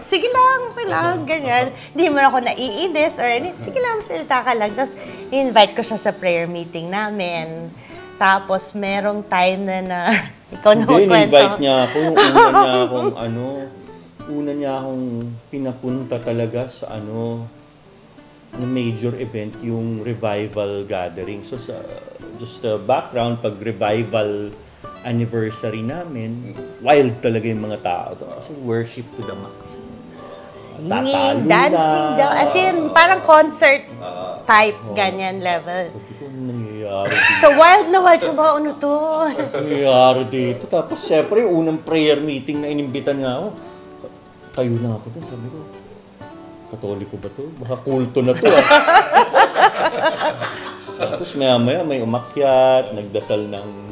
sige lang, okay lang, ganyan. Hindi mo ako naiinis or anything. Sige lang, salita ka lang. Tapos, invite ko siya sa prayer meeting namin. Tapos, merong time na ikaw na magkwento. Invite niya ako. Una niya akong pinapunta talaga sa major event, yung revival gathering. So, just the background, pag revival anniversary namin, wild talaga yung mga tao. Kasi worship to the max. Singing, dancing, as in, parang concert type, ganyan level. Sabi ko, nangyayari dito? So, wild na wild siya ba? Ano to? Nangyayari dito. Tapos, syempre, unang prayer meeting na inimbitan nga ako. Tayo lang ako dun. Sabi ko, Katoliko ba to? Baka kulto na to. Tapos maya-maya may umakyat, nagdasal ng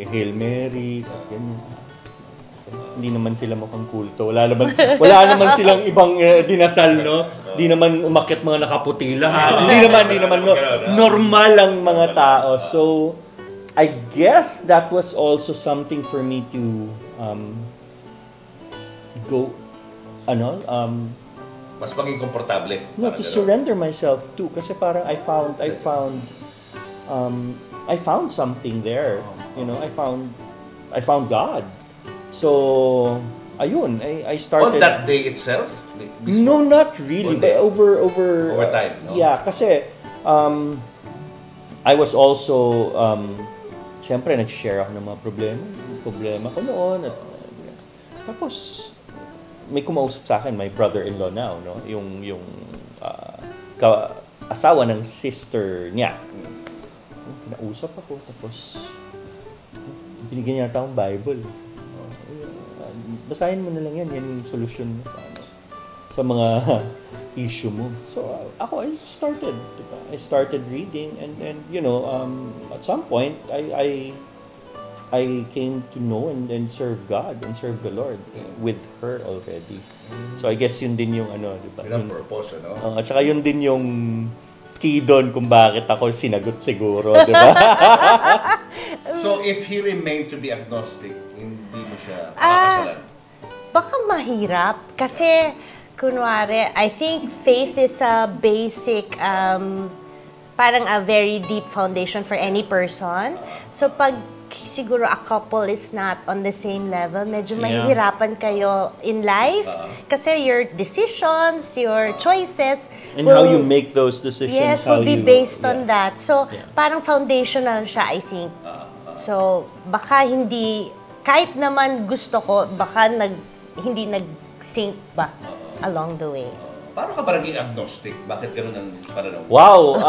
Hail Mary, at ganyan. Hindi naman sila mukhang kulto. Wala naman silang ibang dinasal, no? Hindi naman umakyat mga nakaputi lahat. Hindi naman normal ang mga tao. So, I guess that was also something for me to go, mas maging komportable. No, to surrender myself too. Kasi parang I found something there. You know, I found God. So, ayun, I started... On that day itself? No, not really. But over time, no? Yeah, kasi I was also siyempre nag-share ako ng mga problema ko noon at tapos may kumausap sa akin, my brother-in-law now, no? Yung asawa ng sister niya. Kinausap ako, tapos binigyan niya akong Bible. Basahin mo na lang yan yung solusyon mo sa mga issue mo. So ako, I started reading and you know, at some point I came to know and serve God and serve the Lord with her already. So I guess yun din yung di ba? Yun ang purpose, ano? At saka yun din yung key doon kung bakit ako sinagot siguro, di ba? So if he remained to be agnostic, hindi mo siya makakasalan? Baka mahirap kasi kunwari, I think faith is a basic parang a very deep foundation for any person. So pag siguro a couple is not on the same level, medyo mahihirapan kayo in life kasi your decisions, your choices and how you make those decisions will be based on that. So parang foundational siya, I think. So baka hindi, kahit naman gusto ko, baka hindi nag-sync ba along the way. Paano ka ba naging agnostic? Bakit gano'n ang pananaw? Wow!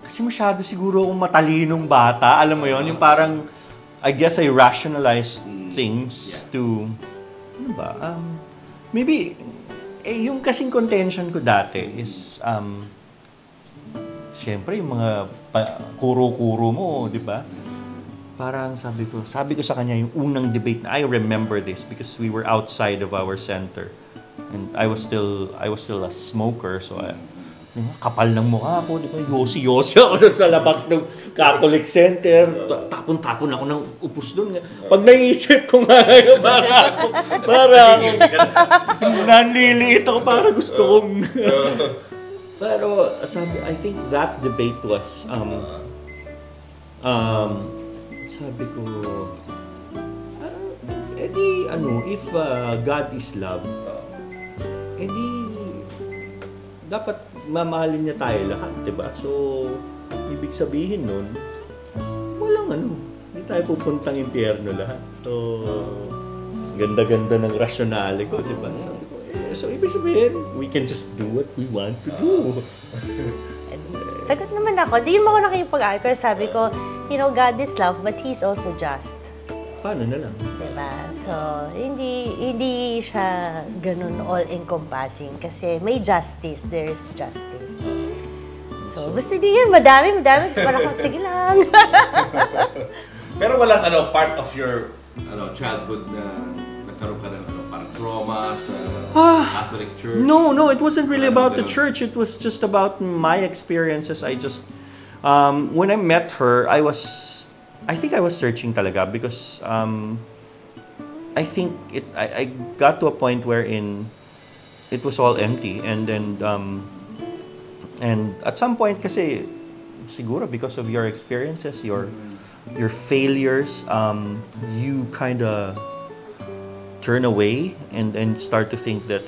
Kasi masyado siguro akong matalinong bata. Alam mo yon, yung parang, I guess I rationalized things to, ano ba, maybe, yung kasing contention ko dati is, siyempre, yung mga kuro-kuro mo, di ba? Parang sabi ko sa kanya yung unang debate na I remember this because we were outside of our center. And I was still a smoker, so kapal ng mukha ako, di ba? Yosi ako sa labas ng Catholic Center. Tapon-tapon ako ng upos doon. Pag naisip ko nga ngayon, para nanliliit ako, para gusto kong... Pero sabi, I think that debate was, sabi ko, if God is love, edi dapat mamahalin niya tayo lahat, diba? So, ibig sabihin nun, walang hindi tayo pupuntang impyerno lahat. So, ganda-ganda ng rasyonale ko, diba? Sabi ko, so ibig sabihin, we can just do what we want to do. Sagot naman ako, di mo ako nakipag-ay, pero sabi ko, God is love, but He's also just. Paano na lang? Diba? So, hindi siya ganun all-encompassing kasi may justice, there's justice. So, basta di yun, madami, so parang, sige lang. Pero walang part of your childhood na nagkaroon ka ng parang trauma sa Catholic Church? No, it wasn't really about the church. It was just about my experiences. I just, when I met her, I think I was searching talaga because I think I got to a point wherein it was all empty and then and at some point kasi siguro because of your experiences, your failures, you kind of turn away and start to think that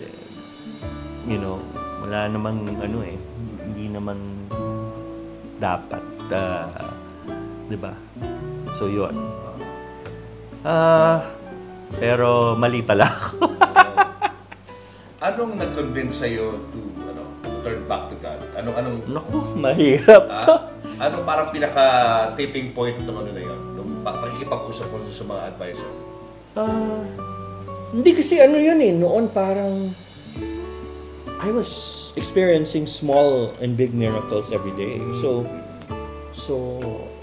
wala namang hindi naman dapat 'di ba? So yun. Pero mali pala ako. Anong nag-convince sa'yo to turn back to God? Anong Naku, mahirap to. Ano parang pinaka-tipping point ng na yun? Nung pakikipag-usap mo sa mga advisor? Hindi kasi yun noon parang I was experiencing small and big miracles every day. So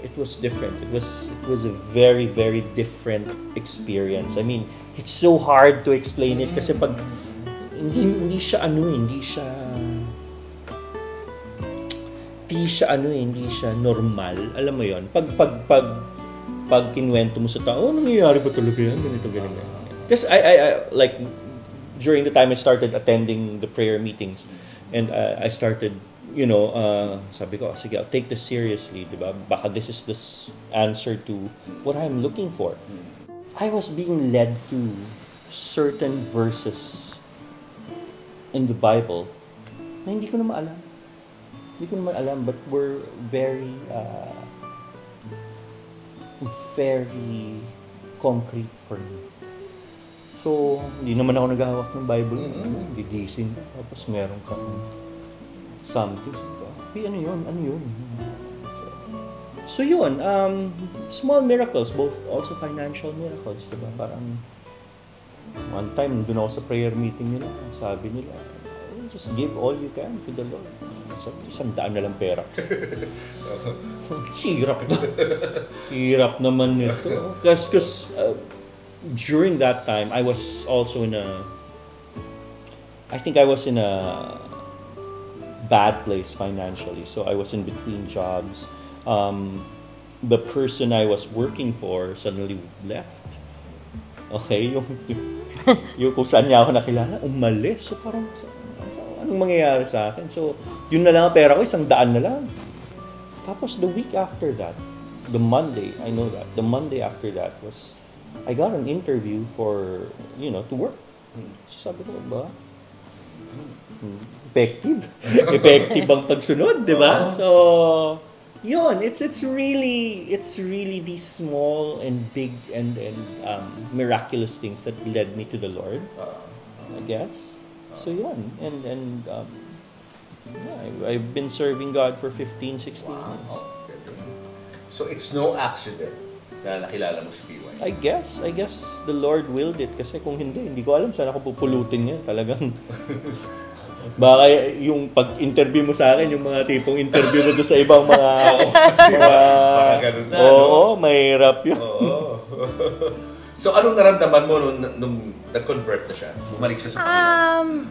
it was different. It was a very, very different experience. I mean, it's so hard to explain it kasi pag hindi siya normal. Alam mo 'yon. Pag kinuwento mo sa tao, nangyayari ba talaga yan? Ganito. Kasi I like during the time I started attending the prayer meetings and I started sabi ko, sige, I'll take this seriously, diba? Baka this is the answer to what I'm looking for. I was being led to certain verses in the Bible na hindi ko na maalam. But were very concrete for me. So, hindi naman ako naghahawak ng Bible. Gigising ka, tapos meron kang something. Ano yun? So yun, small miracles, both also financial miracles, diba? Parang one time, doon ako sa prayer meeting nila, sabi nila, just give all you can to the Lord. Sabi, 100 na lang pera. Hirap naman nito. Because during that time, I was also I think I was in a bad place financially. So I was in between jobs. The person I was working for suddenly left. Okay, yung kung saan niya ako nakilala, umalis. So parang, anong mangyayari sa akin? So, yun na lang ang pera ko, 100 na lang. Tapos the week after that, the Monday after that was, I got an interview for, to work. So sabi ko, ba? Effective ang pagsunod, di ba? So, Yun, it's really these small and big and miraculous things that led me to the Lord, I guess. So yun, and yeah, I've been serving God for 15, 16 years. So it's no accident na nakilala mo si PY. I guess the Lord willed it, kasi kung hindi ko alam saan ako pupulutin niya. Talagang baka yung pag-interview mo sa akin, yung mga tipong interview mo doon sa ibang mga Baka ganun na, oo, mahirap yun. Oo. So anong naramdaman mo nung nag-convert na siya? Bumalik siya sa Panginoon?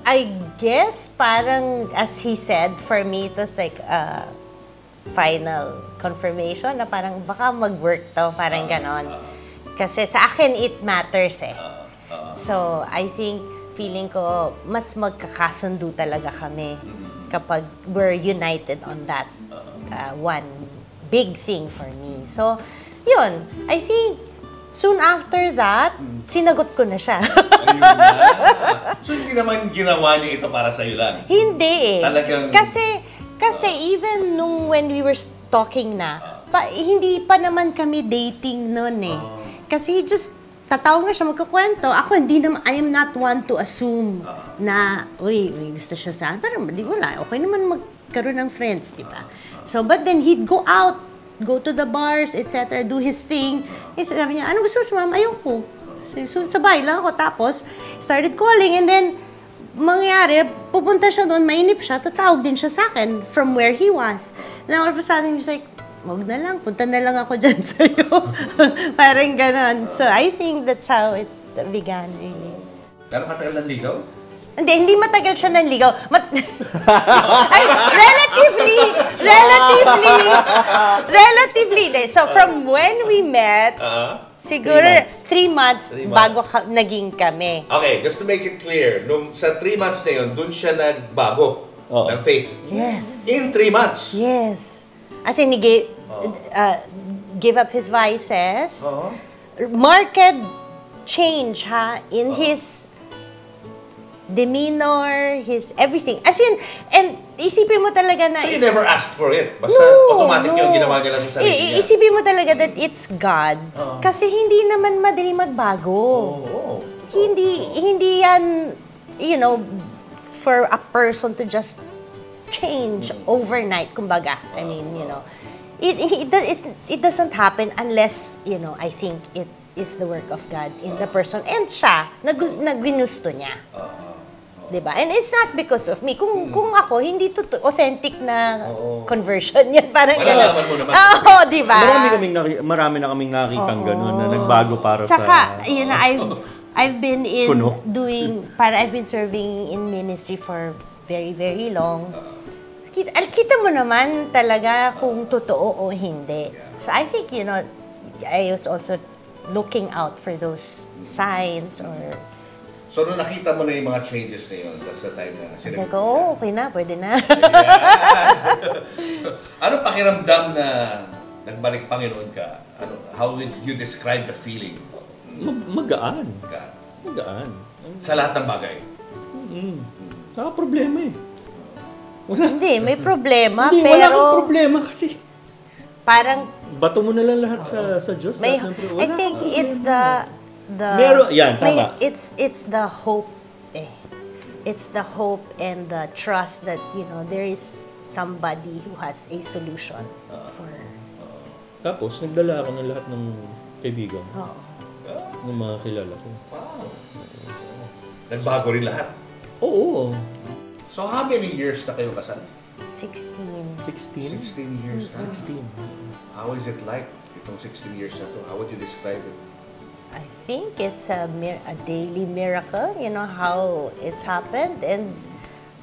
I guess parang, as he said, for me it was like a final confirmation na parang baka mag-work to, parang ganon. Kasi sa akin it matters eh. So I think feeling ko mas magkakasundo talaga kami kapag we're united on that one big thing for me. So yun, I think soon after that, sinagot ko na siya. Ayun na. So hindi naman ginawa niya ito para sa'yo lang? Hindi eh. Talagang... Kasi even nung when we were talking na, hindi pa naman kami dating noon eh. Kasi just tatawag na siya, magkakwento. Ako, hindi naman, I am not one to assume na, uy, gusto siya sa akin. Pero, di wala, okay naman magkaroon ng friends, di ba? So, but then he'd go out, go to the bars, etc., do his thing. Sabi niya, ano gusto mo sa mama? Ayoko. So, sabay lang ako. Tapos, started calling, and then, mangyari, pupunta siya doon, mainip siya, tatawag din siya sa akin from where he was. Now, all of a sudden, he's like, wag na lang, punta na lang ako dyan sa'yo. Parang ganon. So, I think that's how it began, really. Gano'ng katagal ng ligaw? Hindi matagal siya nanligaw. Ay, relatively. So, from when we met, siguro 3 months bago naging kami. Okay, just to make it clear, nung sa 3 months na yun, dun siya nagbago ng faith. Yes. In 3 months? Yes. As in, he gave up his vices. Marked change, in his demeanor, his everything. As in, and isipin mo talaga na... So you never asked for it? Basta automatic yung ginawa niya lang sa sarili niya? Isipin mo talaga that it's God. Kasi hindi naman madali magbago. Hindi yan, for a person to just change overnight, kumbaga. I mean, it doesn't happen unless, I think it is the work of God in the person. And siya, nagbinusto niya. Diba? And it's not because of me. Kung ako, hindi authentic na conversion yan. Parang malalaman mo naman. Oo, diba? Marami na kaming nakitang gano'n na nagbago para Tsaka, I've been I've been serving in ministry for very, very long. Kita mo naman talaga kung totoo o hindi. So I think, I was also looking out for those signs or... So, nung nakita mo na yung mga changes na yun, that's the time na Sabi ko, okay na, pwede na. Anong pakiramdam na nagbalik Panginoon ka? How would you describe the feeling? Magaan. Sa lahat ng bagay? Problema eh. Hindi, may problema, pero... wala kang problema kasi. Parang... Bato mo na lang lahat sa Diyos. I think it's the tama. It's the hope It's the hope and the trust that, there is somebody who has a solution for... Tapos, nagdala ako ng lahat ng kaibigan. Ng mga kilala ko. Wow. Nagbago rin lahat? Oo. So, how many years na kayo kasal? 16 years na? 16. How is it like, itong 16 years na to? How would you describe it? I think it's a daily miracle, how it's happened. And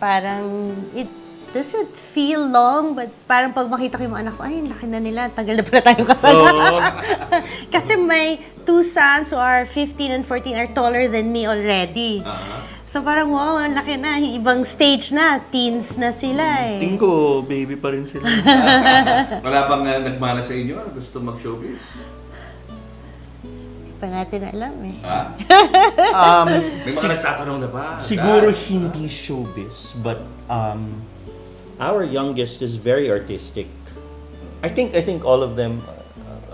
parang, it doesn't feel long, but parang pag makita ko yung mga anak ko, ay, laki na nila, tagal na pala tayong kasal. Kasi may 2 sons who are 15 and 14 are taller than me already. So parang, wow, ang laki na. Ibang stage na. Teens na sila eh. Tingin ko, baby pa rin sila. Wala bang nagmana sa inyo? Gusto mag-showbiz? Hindi pa natin alam eh. May mga nagtatanong na ba? Siguro hindi showbiz, but our youngest is very artistic. I think all of them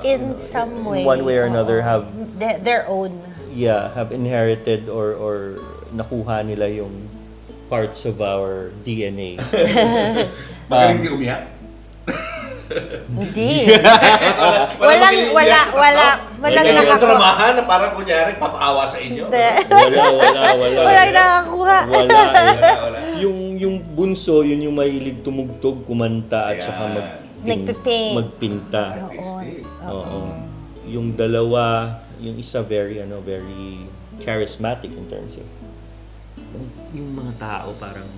In some way. one way or another have their own. have inherited or nakuha nila yung parts of our DNA. Magaling di umiyak? Hindi. Walang dramahan na parang kunyari papaawa sa inyo. Wala. Walang nakakuha. Wala eh. Wala. Yung bunso, yun yung mahilig tumugtog, kumanta at saka magpinta. Oo. Yung dalawa, yung isa very charismatic in terms of yung mga tao parang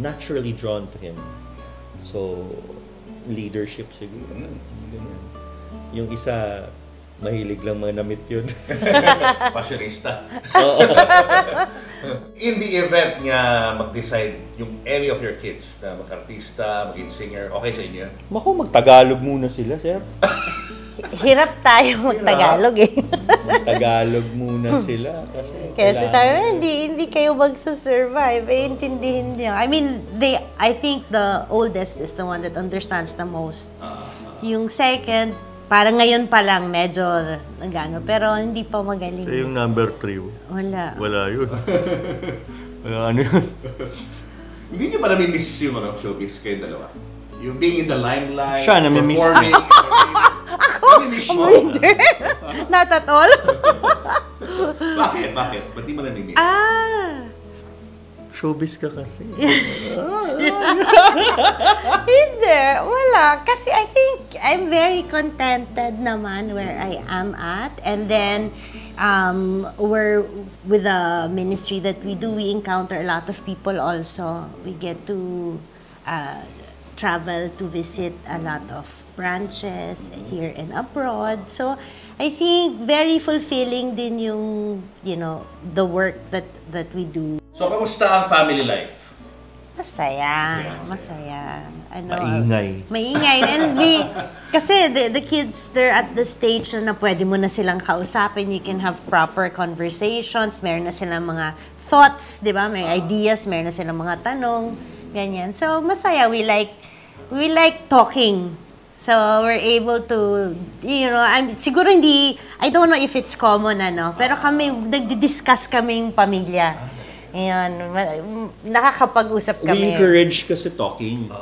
naturally drawn to him. So, leadership siguro. Ganyan. Yung isa, mahilig lang mga namit yun. Fashionista. In the event nga mag-decide yung any of your kids na mag-artista, maging singer, okay sa inyo? Maku, mag-Tagalog muna sila, sir. Hirap tayo mag-Tagalog eh. Tagalog muna sila Kasi sabi, hindi kayo magsusurvive. Intindihin niyo. I mean, I think the oldest is the one that understands the most. Yung second, parang ngayon pa lang medyo nagano, pero hindi pa magaling. Yung number 3. Wala yun. Ano yun? Hindi niyo ba namimiss yung showbiz kayong dalawa? Yung being in the limelight, siya namimiss. Performing. Hindi. Not at all. Bakit? Ba't di mo namimiss? Showbiz ka kasi. Hindi. Wala. Kasi I think I'm very contented naman where I am at. And then, we're with the ministry that we do, we encounter a lot of people also. We get to travel to visit a lot of branches here and abroad. So, I think very fulfilling din yung, the work that we do. So, kamusta ang family life? Masaya. Maingay. And kasi the kids, they're at the stage na pwede mo na silang kausapin. You can have proper conversations. Meron na silang mga thoughts, di ba? May ideas, meron na silang mga tanong. Ganyan. So, masaya. We like talking. So, we're able to, siguro hindi, I don't know if it's common, pero kami, nagdi-discuss kaming pamilya. Ayan, nakakapag-usap kami. We encourage kasi talking.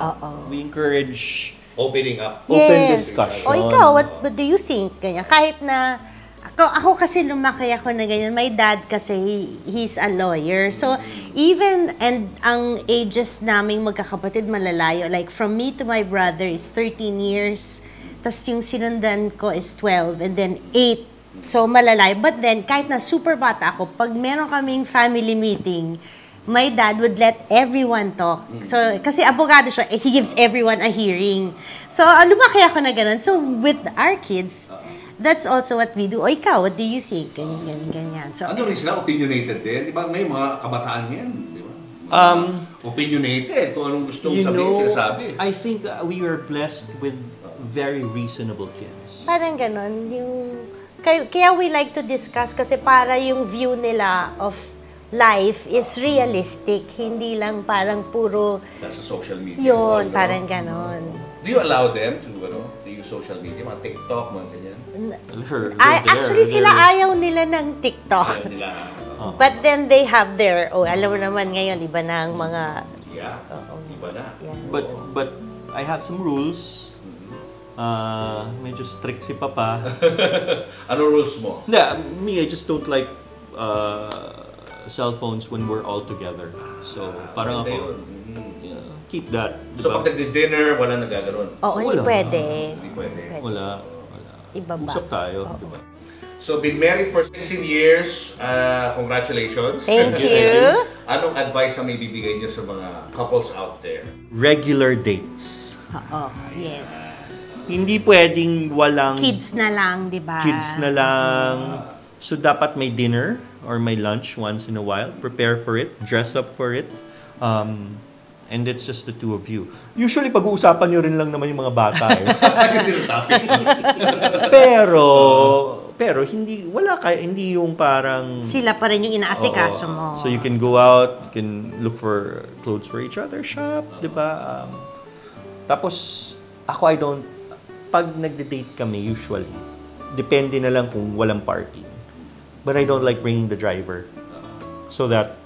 We encourage opening up. Open discussion. O ikaw, what do you think? Ganyan. Kahit na, ako kasi lumaki ako na ganyan. My dad kasi, he's a lawyer. So, even, and ang ages naming magkakapatid malalayo. Like, from me to my brother is 13 years. Tapos yung sinundan ko is 12. And then 8. So, malalayo. But then, kahit na super bata ako, pag meron kaming family meeting, my dad would let everyone talk. So, kasi abogado siya, he gives everyone a hearing. So, lumaki ako na ganun. So, with our kids, that's also what we do. O ikaw, what do you think? Ganyan. So, Ano rin sila? Opinionated din? Di ba ngayon mga kabataan yan? Di ba? Opinionated. Kung anong gustong sabihin, sinasabi. I think we are blessed with very reasonable kids. parang ganun. Kaya we like to discuss kasi para yung view nila of life is realistic. Hindi lang parang puro That's sa social media. yun, parang ganon. Do you allow them to use social media? Mga TikTok, mga ganyan? Sure. Actually, sila ayaw nila ng TikTok. Nila, But then they have their, alam mo naman ngayon, iba na ang mga... yeah, iba na. Yeah. But I have some rules. Medyo strict si Papa. Ano rules mo? Me, I just don't like cell phones when we're all together. So, parang ako, keep that. So, pag nagdi-dinner, wala nagagaroon? Oo, hindi pwede. Hindi pwede. Wala. Ibaba. Usap tayo. Diba? So, been married for 16 years. Congratulations. Thank you. Anong advice ang may bibigay niyo sa mga couples out there? Regular dates. Oo, yes. Hindi pwedeng walang... Kids na lang, di ba? Kids na lang. So, dapat may dinner or may lunch once in a while. Prepare for it. Dress up for it. And it's just the two of you. Usually, pag-uusapan nyo rin lang naman yung mga bata. Pero hindi yung parang... Sila pa rin yung inaasikaso mo. So you can go out, you can look for clothes for each other, shop, di ba? Tapos, ako pag nagde-date kami usually, depende na lang kung walang party. But I don't like bringing the driver. So that,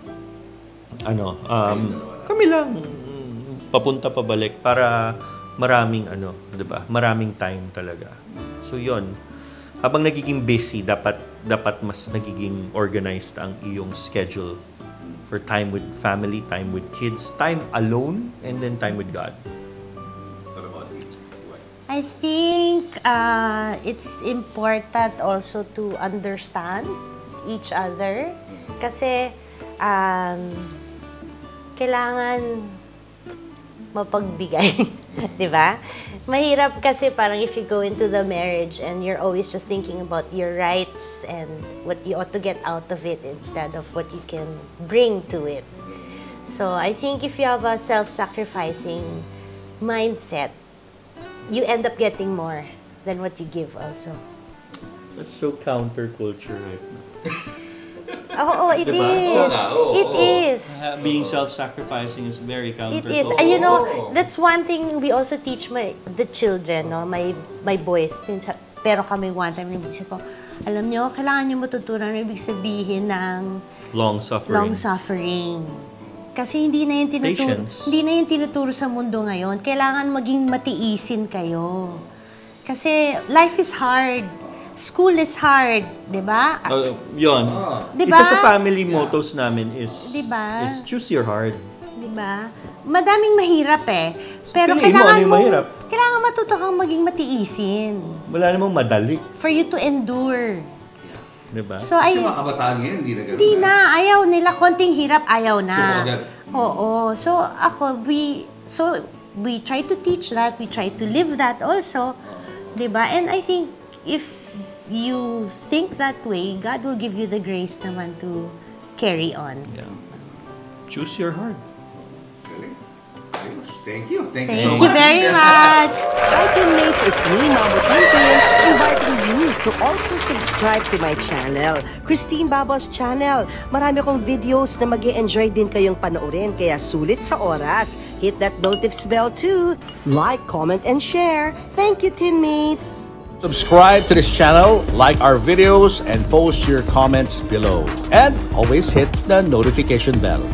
kami lang papunta pabalik para maraming maraming time talaga. So yon. Habang nagiging busy, dapat mas nagiging organized ang iyong schedule for time with family, time with kids, time alone, and then time with God. I think it's important also to understand each other. Kasi kailangan mapagbigay. Di ba? Mahirap kasi parang if you go into the marriage and you're always just thinking about your rights and what you ought to get out of it instead of what you can bring to it. So I think if you have a self-sacrificing mindset, you end up getting more than what you give also. That's so counterculture right now. Oo, it Diba? is. It is. Being self-sacrificing is very It counterculture. is. And you know, that's one thing we also teach the children, no? My boys. Pero kami one time, nabisip ko, alam nyo, kailangan nyo matutunan ang ibig sabihin ng Long suffering. Kasi hindi na yung tinuturo sa mundo ngayon. Kailangan maging matiisin kayo. Kasi life is hard. School is hard, 'di ba? Yun. Diba? Isa sa family mottos namin is Diba? is choose your heart. 'Di ba? Madaming mahirap eh. Pero Piliin mo, kailangan ano yung mahirap? kailangan matuto kang maging matiisin Wala namang madali, for you to endure. 'di ba? So Kasi mga kabataan ngayon, hindi na ganun. Hindi na, ayaw nila, konting hirap, ayaw na. Sumuagad. Oo. So, we try to teach that, we try to live that also. Diba? And I think, if you think that way, God will give you the grace naman to carry on. Yeah. Choose your heart. Galing. Ayos. Thank you. Thank you Thank so you much. very much. Hi, teammates! It's me, Mamo Tintin, inviting you to also subscribe to my channel, Christine Babos Channel. Marami akong videos na mag-e-enjoy din kayong panoorin, kaya sulit sa oras. Hit that notification bell too. Like, comment, and share. Thank you, teammates! Subscribe to this channel, like our videos, and post your comments below. And always hit the notification bell.